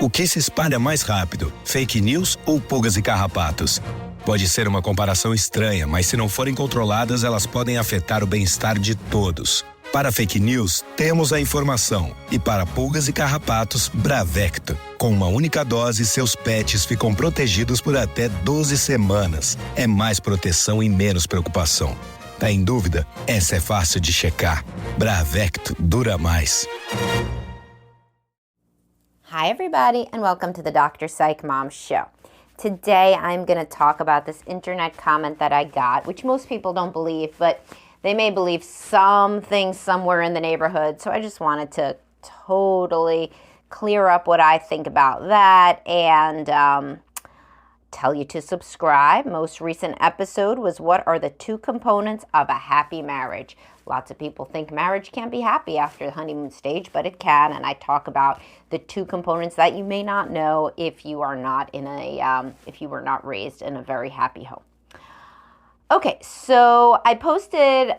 O que se espalha mais rápido, fake news ou pulgas e carrapatos? Pode ser uma comparação estranha, mas se não forem controladas, elas podem afetar o bem-estar de todos. Para fake news, temos a informação. E para pulgas e carrapatos, Bravecto. Com uma única dose, seus pets ficam protegidos por até 12 semanas. É mais proteção e menos preocupação. Tá em dúvida? Essa é fácil de checar. Bravecto dura mais. Hi everybody and welcome to the Dr. Psych Mom Show. Today I'm going to talk about this internet comment that I got, which most people don't believe, but they may believe something somewhere in the neighborhood. So I just wanted to totally clear up what I think about that and tell you to subscribe. Most recent episode was what are the two components of a happy marriage? Lots of people think marriage can't be happy after the honeymoon stage, but it can. And I talk about the two components that you may not know if you are not if you were not raised in a very happy home. Okay, so I posted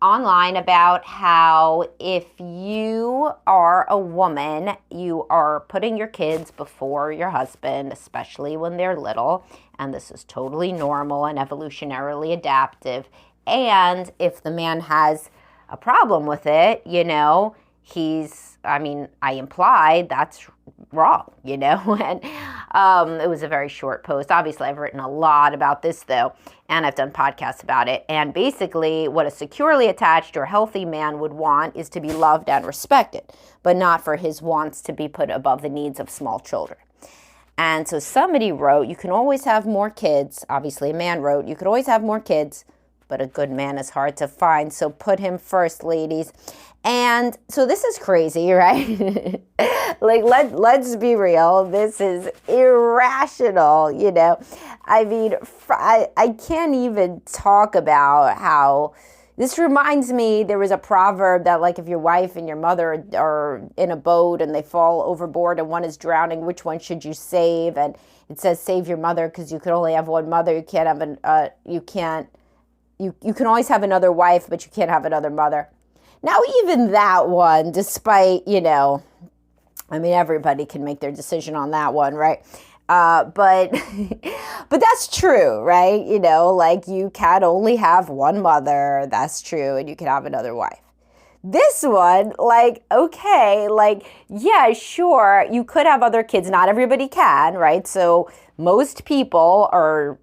online about how if you are a woman, you are putting your kids before your husband, especially when they're little, and this is totally normal and evolutionarily adaptive. And if the man has a problem with it, I implied that's wrong, and it was a very short post. Obviously, I've written a lot about this, though, and I've done podcasts about it. And basically, what a securely attached or healthy man would want is to be loved and respected, but not for his wants to be put above the needs of small children. And so somebody wrote, you can always have more kids. Obviously, a man wrote, you could always have more kids, but a good man is hard to find, so put him first, ladies. And so this is crazy, right? Let's be real. This is irrational, I mean, I can't even talk about how this reminds me, there was a proverb that if your wife and your mother are in a boat and they fall overboard and one is drowning, which one should you save? And it says save your mother because you can only have one mother. You can't have you can always have another wife, but you can't have another mother. Now, even that one, despite, everybody can make their decision on that one, right? But that's true, right? You can only have one mother. That's true. And you can have another wife. This one, yeah, sure, you could have other kids. Not everybody can, right? So most people are,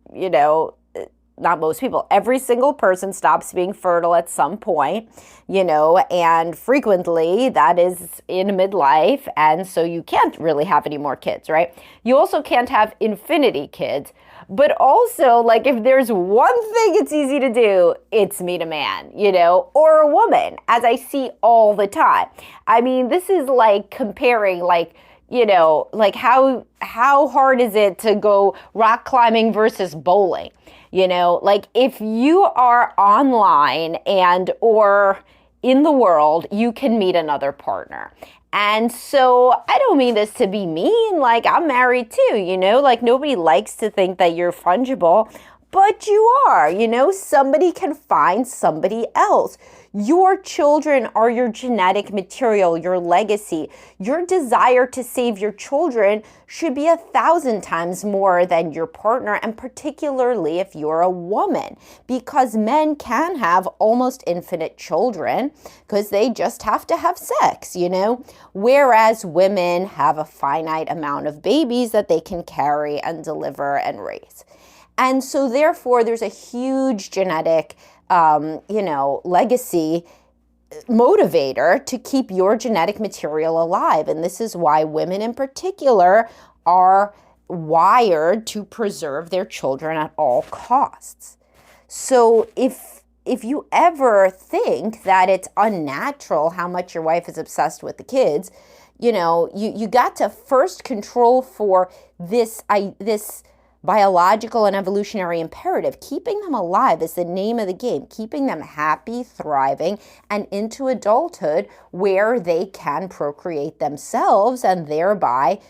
not most people, every single person stops being fertile at some point, and frequently that is in midlife. And so you can't really have any more kids, right? You also can't have infinity kids. But also, if there's one thing it's easy to do, it's meet a man, or a woman, as I see all the time. I mean, this is comparing, how hard is it to go rock climbing versus bowling? If you are online or in the world, you can meet another partner. And so I don't mean this to be mean, I'm married too, nobody likes to think that you're fungible, but you are, somebody can find somebody else. Your children are your genetic material, your legacy. Your desire to save your children should be 1,000 times more than your partner, and particularly if you're a woman, because men can have almost infinite children because they just have to have sex, whereas women have a finite amount of babies that they can carry and deliver and raise. And so therefore, there's a huge genetic legacy motivator to keep your genetic material alive. And this is why women in particular are wired to preserve their children at all costs. So if you ever think that it's unnatural how much your wife is obsessed with the kids, you got to first control for this biological and evolutionary imperative. Keeping them alive is the name of the game. Keeping them happy, thriving, and into adulthood where they can procreate themselves and thereby,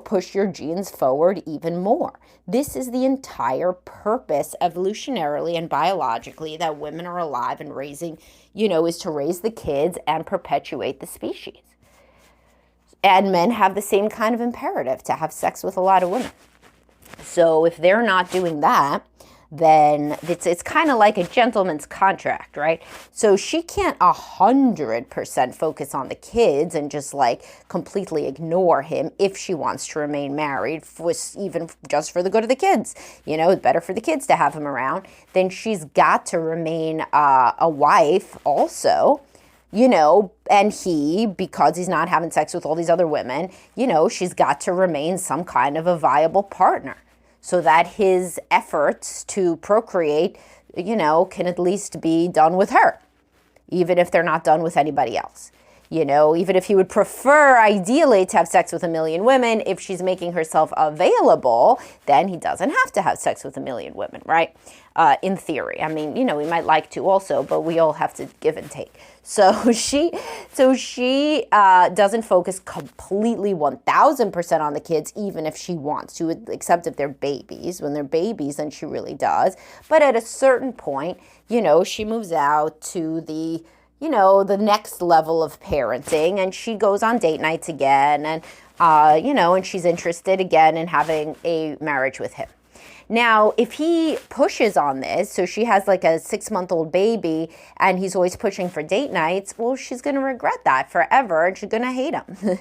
push your genes forward even more. This is the entire purpose evolutionarily and biologically that women are alive and raising, is to raise the kids and perpetuate the species. And men have the same kind of imperative to have sex with a lot of women. So if they're not doing that, then it's kind of like a gentleman's contract, right? So she can't 100% focus on the kids and just like completely ignore him if she wants to remain married, even just for the good of the kids. You know, it's better for the kids to have him around. Then she's got to remain a wife also. You know, and because he's not having sex with all these other women, you know, she's got to remain some kind of a viable partner so that his efforts to procreate, you know, can at least be done with her, even if they're not done with anybody else. You know, even if he would prefer ideally to have sex with 1 million women, if she's making herself available, then he doesn't have to have sex with 1 million women, right? In theory. I mean, you know, we might like to also, but we all have to give and take. So she doesn't focus completely 1,000% on the kids, even if she wants to, except if they're babies. When they're babies, then she really does. But at a certain point, you know, she moves out to the next level of parenting, and she goes on date nights again, and, and she's interested again in having a marriage with him. Now, if he pushes on this, so she has like a 6-month-old baby and he's always pushing for date nights, well, she's going to regret that forever and she's going to hate him.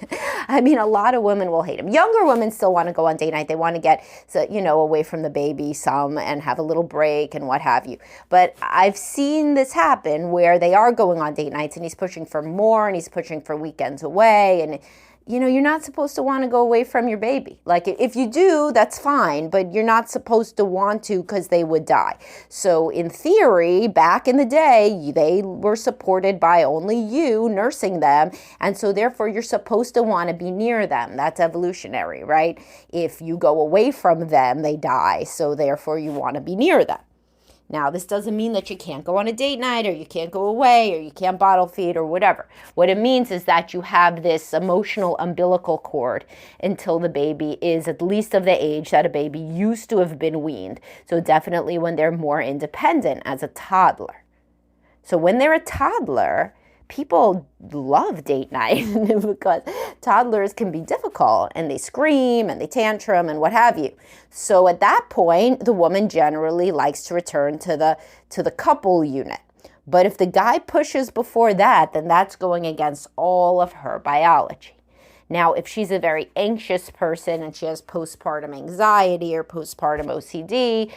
I mean, a lot of women will hate him. Younger women still want to go on date night. They want to get, away from the baby some and have a little break and what have you. But I've seen this happen where they are going on date nights and he's pushing for more and he's pushing for weekends away, and you're not supposed to want to go away from your baby. Like, if you do, that's fine, but you're not supposed to want to because they would die. So in theory, back in the day, they were supported by only you nursing them. And so therefore, you're supposed to want to be near them. That's evolutionary, right? If you go away from them, they die. So therefore, you want to be near them. Now, this doesn't mean that you can't go on a date night or you can't go away or you can't bottle feed or whatever. What it means is that you have this emotional umbilical cord until the baby is at least of the age that a baby used to have been weaned. So definitely when they're more independent as a toddler. So when they're a toddler, people love date night because toddlers can be difficult and they scream and they tantrum and what have you. So at that point, the woman generally likes to return to the couple unit. But if the guy pushes before that, then that's going against all of her biology. Now, if she's a very anxious person and she has postpartum anxiety or postpartum OCD,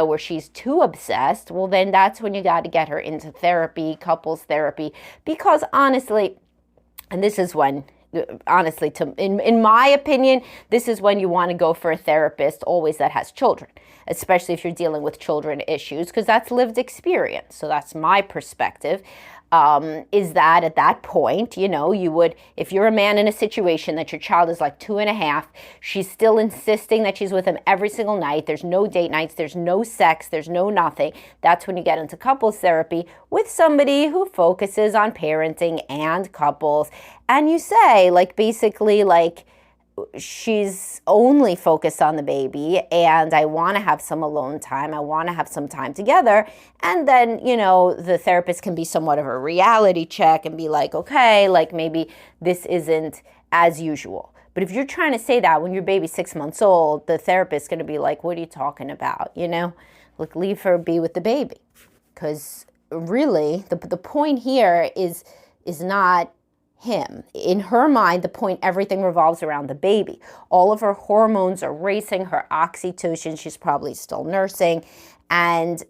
where she's too obsessed, well, then that's when you got to get her into therapy, couples therapy, because honestly, and this is when, honestly, in my opinion, this is when you want to go for a therapist always that has children, especially if you're dealing with children issues, because that's lived experience. So that's my perspective. Is that at that point, you would, if you're a man in a situation that your child is like 2.5, she's still insisting that she's with him every single night. There's no date nights. There's no sex. There's no nothing. That's when you get into couples therapy with somebody who focuses on parenting and couples. And you say, basically, she's only focused on the baby and I want to have some alone time. I want to have some time together. And then, the therapist can be somewhat of a reality check and be like, okay, maybe this isn't as usual. But if you're trying to say that when your baby's 6 months old, the therapist's going to be like, what are you talking about? Leave her be with the baby. Because really, the point here is not him. In her mind, the point, everything revolves around the baby. All of her hormones are racing, her oxytocin, she's probably still nursing. And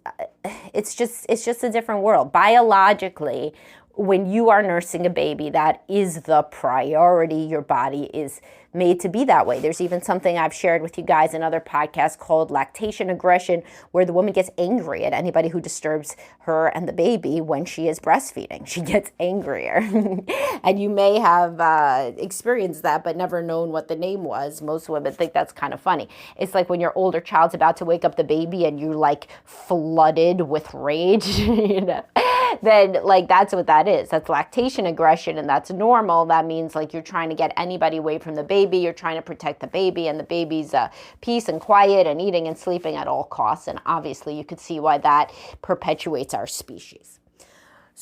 it's just a different world. Biologically, when you are nursing a baby, that is the priority. Your body is made to be that way. There's even something I've shared with you guys in other podcasts called lactation aggression, where the woman gets angry at anybody who disturbs her and the baby when she is breastfeeding. She gets angrier. And you may have experienced that, but never known what the name was. Most women think that's kind of funny. It's like when your older child's about to wake up the baby and you're flooded with rage, then that's what that is. That's lactation aggression, and that's normal. That means you're trying to get anybody away from the baby. You're trying to protect the baby and the baby's peace and quiet and eating and sleeping at all costs. And obviously you could see why that perpetuates our species.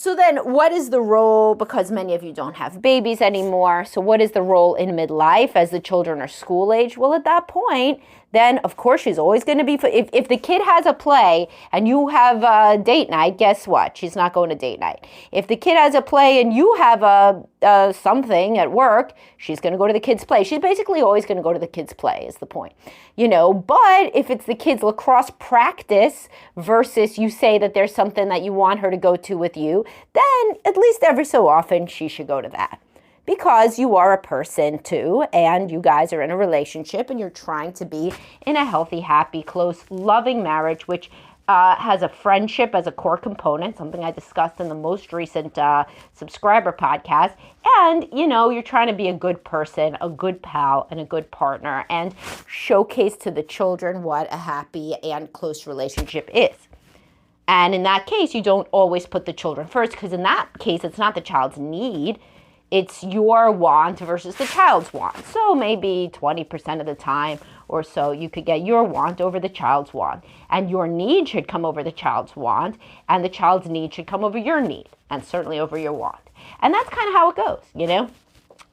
So then what is the role, because many of you don't have babies anymore, so what is the role in midlife as the children are school age? Well, at that point, then of course she's always going to be, if the kid has a play and you have a date night, guess what? She's not going to date night. If the kid has a play and you have a something at work, she's going to go to the kid's play. She's basically always going to go to the kid's play is the point. But if it's the kid's lacrosse practice versus you say that there's something that you want her to go to with you, then at least every so often she should go to that. Because you are a person too, and you guys are in a relationship and you're trying to be in a healthy, happy, close, loving marriage, which has a friendship as a core component, something I discussed in the most recent subscriber podcast. And, you're trying to be a good person, a good pal, and a good partner, and showcase to the children what a happy and close relationship is. And in that case, you don't always put the children first, because in that case, it's not the child's need. It's your want versus the child's want. So maybe 20% of the time or so, you could get your want over the child's want. And your need should come over the child's want, and the child's need should come over your need, and certainly over your want. And that's kind of how it goes,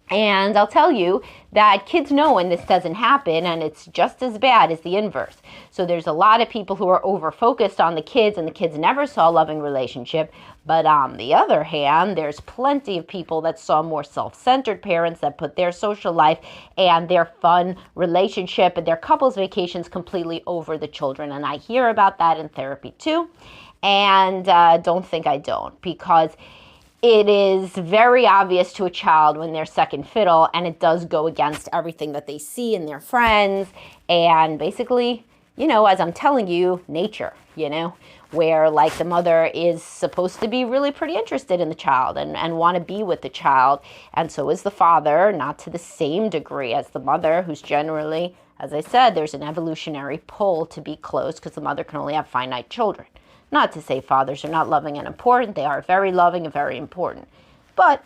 And I'll tell you that kids know when this doesn't happen, and it's just as bad as the inverse. So there's a lot of people who are over-focused on the kids, and the kids never saw a loving relationship. But on the other hand, there's plenty of people that saw more self-centered parents that put their social life and their fun relationship and their couples vacations completely over the children. And I hear about that in therapy too. And don't think I don't, because it is very obvious to a child when they're second fiddle, and it does go against everything that they see in their friends. And basically, as I'm telling you, nature, where like the mother is supposed to be really pretty interested in the child and want to be with the child. And so is the father, not to the same degree as the mother, who's generally, as I said, there's an evolutionary pull to be close because the mother can only have finite children. Not to say fathers are not loving and important. They are very loving and very important. But,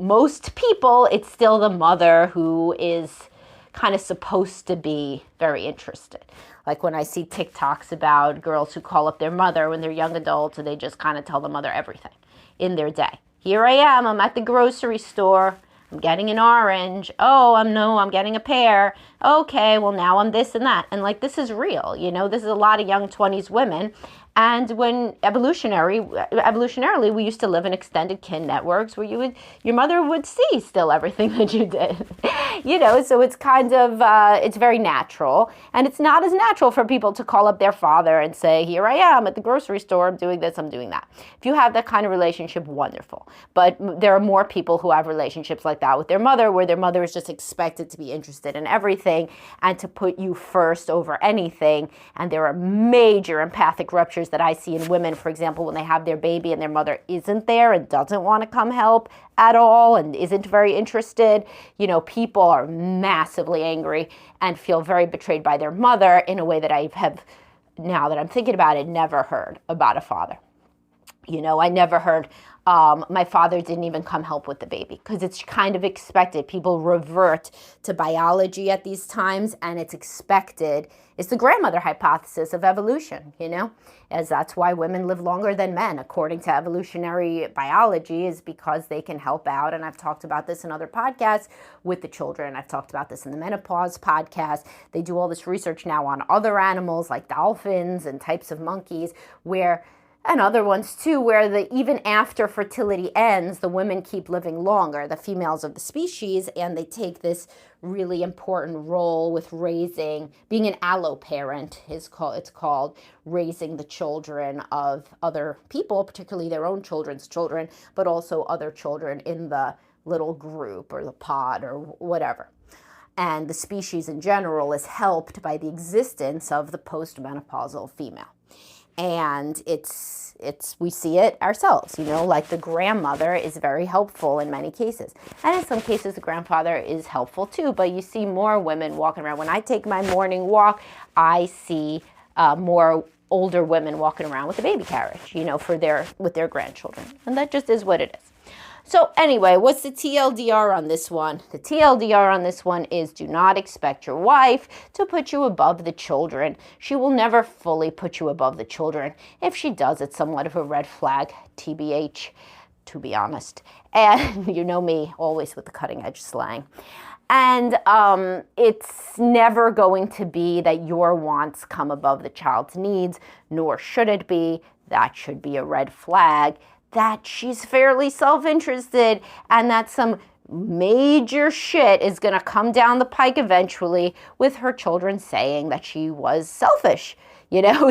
most people, it's still the mother who is kind of supposed to be very interested. Like when I see TikToks about girls who call up their mother when they're young adults and they just kind of tell the mother everything in their day. Here I am, I'm at the grocery store. I'm getting an orange. Oh, I'm getting a pear. Okay, well now I'm this and that. And like, this is real, this is a lot of young 20s women. And when evolutionarily, we used to live in extended kin networks where your mother would see still everything that you did, so it's kind of, it's very natural. And it's not as natural for people to call up their father and say, here I am at the grocery store, I'm doing this, I'm doing that. If you have that kind of relationship, wonderful. But there are more people who have relationships like that with their mother, where their mother is just expected to be interested in everything and to put you first over anything. And there are major empathic ruptures that I see in women, for example, when they have their baby and their mother isn't there and doesn't want to come help at all and isn't very interested. People are massively angry and feel very betrayed by their mother in a way that I have, now that I'm thinking about it, never heard about a father. I never heard my father didn't even come help with the baby, because it's kind of expected. People revert to biology at these times, and it's expected. It's the grandmother hypothesis of evolution, as that's why women live longer than men, according to evolutionary biology, is because they can help out. And I've talked about this in other podcasts with the children. I've talked about this in the menopause podcast. They do all this research now on other animals like dolphins and types of monkeys and other ones too, where even after fertility ends, the women keep living longer, the females of the species, and they take this really important role with being an alloparent it's called, raising the children of other people, particularly their own children's children, but also other children in the little group or the pod or whatever. And the species in general is helped by the existence of the postmenopausal female. And we see it ourselves, like the grandmother is very helpful in many cases. And in some cases, the grandfather is helpful too, but you see more women walking around. When I take my morning walk, I see more older women walking around with a baby carriage, with their grandchildren. And that just is what it is. So anyway, what's the TLDR on this one? The TLDR on this one is do not expect your wife to put you above the children. She will never fully put you above the children. If she does, it's somewhat of a red flag, TBH, to be honest. And you know me, always with the cutting edge slang. And it's never going to be that your wants come above the child's needs, nor should it be. That should be a red flag that she's fairly self-interested and that some major shit is going to come down the pike eventually with her children saying that she was selfish.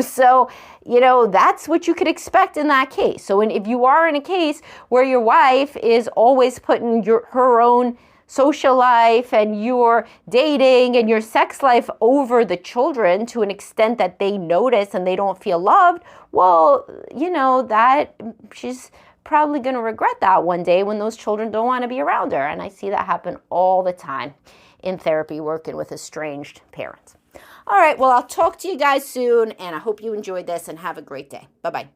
So, that's what you could expect in that case. So if you are in a case where your wife is always putting her own social life and your dating and your sex life over the children to an extent that they notice and they don't feel loved, well, that she's probably going to regret that one day when those children don't want to be around her. And I see that happen all the time in therapy, working with estranged parents. All right, well, I'll talk to you guys soon, and I hope you enjoyed this and have a great day. Bye-bye.